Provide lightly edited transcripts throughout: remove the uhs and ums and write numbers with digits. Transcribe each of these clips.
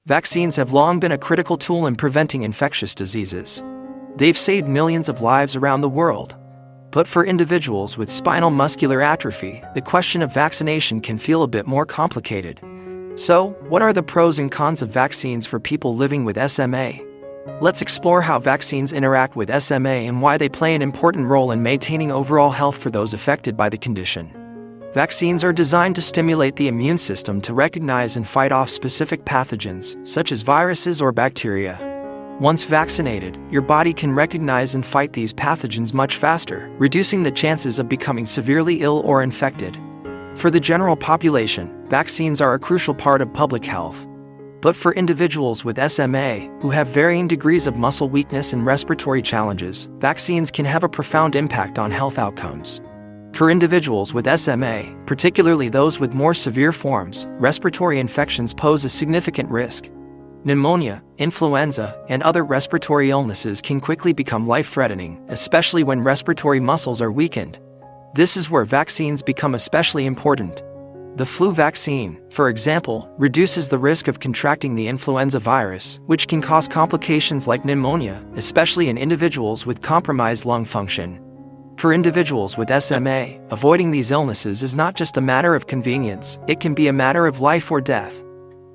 Vaccines have long been a critical tool in preventing infectious diseases. They've saved millions of lives around the world. But for individuals with spinal muscular atrophy, the question of vaccination can feel a bit more complicated. So, what are the pros and cons of vaccines for people living with SMA? Let's explore how vaccines interact with SMA and why they play an important role in maintaining overall health for those affected by the condition. Vaccines are designed to stimulate the immune system to recognize and fight off specific pathogens, such as viruses or bacteria. Once vaccinated, your body can recognize and fight these pathogens much faster, reducing the chances of becoming severely ill or infected. For the general population, vaccines are a crucial part of public health. But for individuals with SMA, who have varying degrees of muscle weakness and respiratory challenges, vaccines can have a profound impact on health outcomes. For individuals with SMA, particularly those with more severe forms, respiratory infections pose a significant risk. Pneumonia, influenza, and other respiratory illnesses can quickly become life-threatening, especially when respiratory muscles are weakened. This is where vaccines become especially important. The flu vaccine, for example, reduces the risk of contracting the influenza virus, which can cause complications like pneumonia, especially in individuals with compromised lung function. For individuals with SMA, avoiding these illnesses is not just a matter of convenience, it can be a matter of life or death.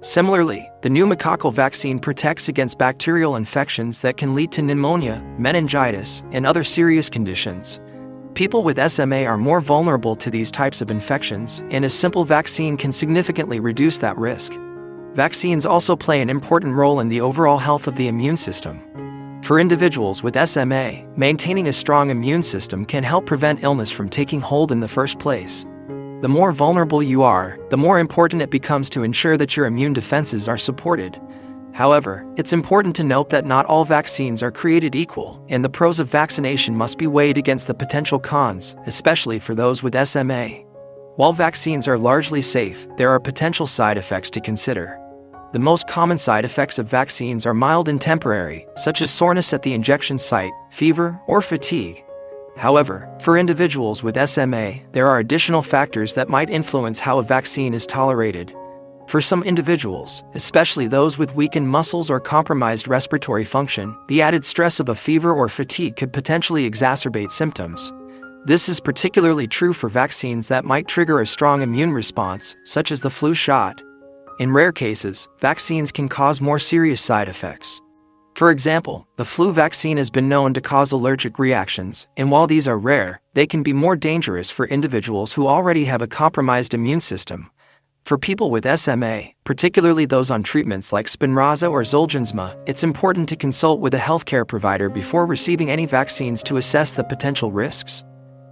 Similarly, the pneumococcal vaccine protects against bacterial infections that can lead to pneumonia, meningitis, and other serious conditions. People with SMA are more vulnerable to these types of infections, and a simple vaccine can significantly reduce that risk. Vaccines also play an important role in the overall health of the immune system. For individuals with SMA, maintaining a strong immune system can help prevent illness from taking hold in the first place. The more vulnerable you are, the more important it becomes to ensure that your immune defenses are supported. However, it's important to note that not all vaccines are created equal, and the pros of vaccination must be weighed against the potential cons, especially for those with SMA. While vaccines are largely safe, there are potential side effects to consider. The most common side effects of vaccines are mild and temporary, such as soreness at the injection site, fever, or fatigue. However, for individuals with SMA, there are additional factors that might influence how a vaccine is tolerated. For some individuals, especially those with weakened muscles or compromised respiratory function, the added stress of a fever or fatigue could potentially exacerbate symptoms. This is particularly true for vaccines that might trigger a strong immune response, such as the flu shot. In rare cases, vaccines can cause more serious side effects. For example, the flu vaccine has been known to cause allergic reactions, and while these are rare, they can be more dangerous for individuals who already have a compromised immune system. For people with SMA, particularly those on treatments like Spinraza or Zolgensma, it's important to consult with a healthcare provider before receiving any vaccines to assess the potential risks.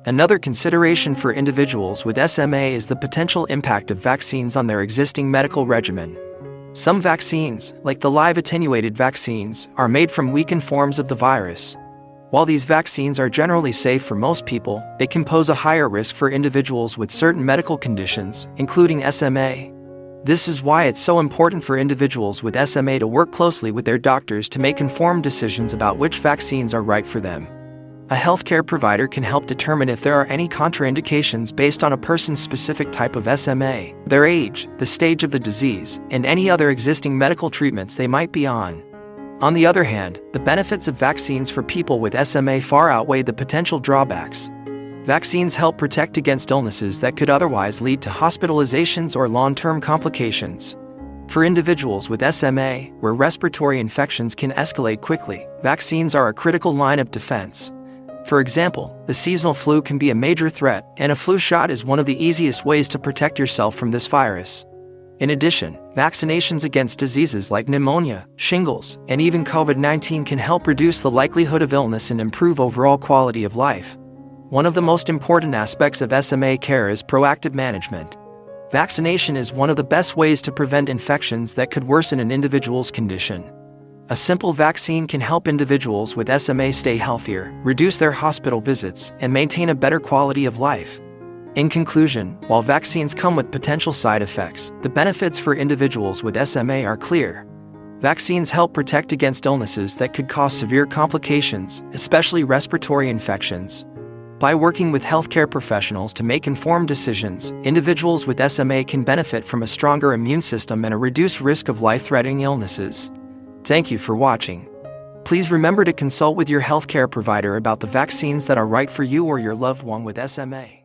Another consideration for individuals with SMA is the potential impact of vaccines on their existing medical regimen. Some vaccines, like the live attenuated vaccines, are made from weakened forms of the virus. While these vaccines are generally safe for most people, they can pose a higher risk for individuals with certain medical conditions, including SMA. This is why it's so important for individuals with SMA to work closely with their doctors to make informed decisions about which vaccines are right for them. A healthcare provider can help determine if there are any contraindications based on a person's specific type of SMA, their age, the stage of the disease, and any other existing medical treatments they might be on. On the other hand, the benefits of vaccines for people with SMA far outweigh the potential drawbacks. Vaccines help protect against illnesses that could otherwise lead to hospitalizations or long-term complications. For individuals with SMA, where respiratory infections can escalate quickly, vaccines are a critical line of defense. For example, the seasonal flu can be a major threat, and a flu shot is one of the easiest ways to protect yourself from this virus. In addition, vaccinations against diseases like pneumonia, shingles, and even COVID-19 can help reduce the likelihood of illness and improve overall quality of life. One of the most important aspects of SMA care is proactive management. Vaccination is one of the best ways to prevent infections that could worsen an individual's condition. A simple vaccine can help individuals with SMA stay healthier, reduce their hospital visits, and maintain a better quality of life. In conclusion, while vaccines come with potential side effects, the benefits for individuals with SMA are clear. Vaccines help protect against illnesses that could cause severe complications, especially respiratory infections. By working with healthcare professionals to make informed decisions, individuals with SMA can benefit from a stronger immune system and a reduced risk of life-threatening illnesses. Thank you for watching. Please remember to consult with your healthcare provider about the vaccines that are right for you or your loved one with SMA.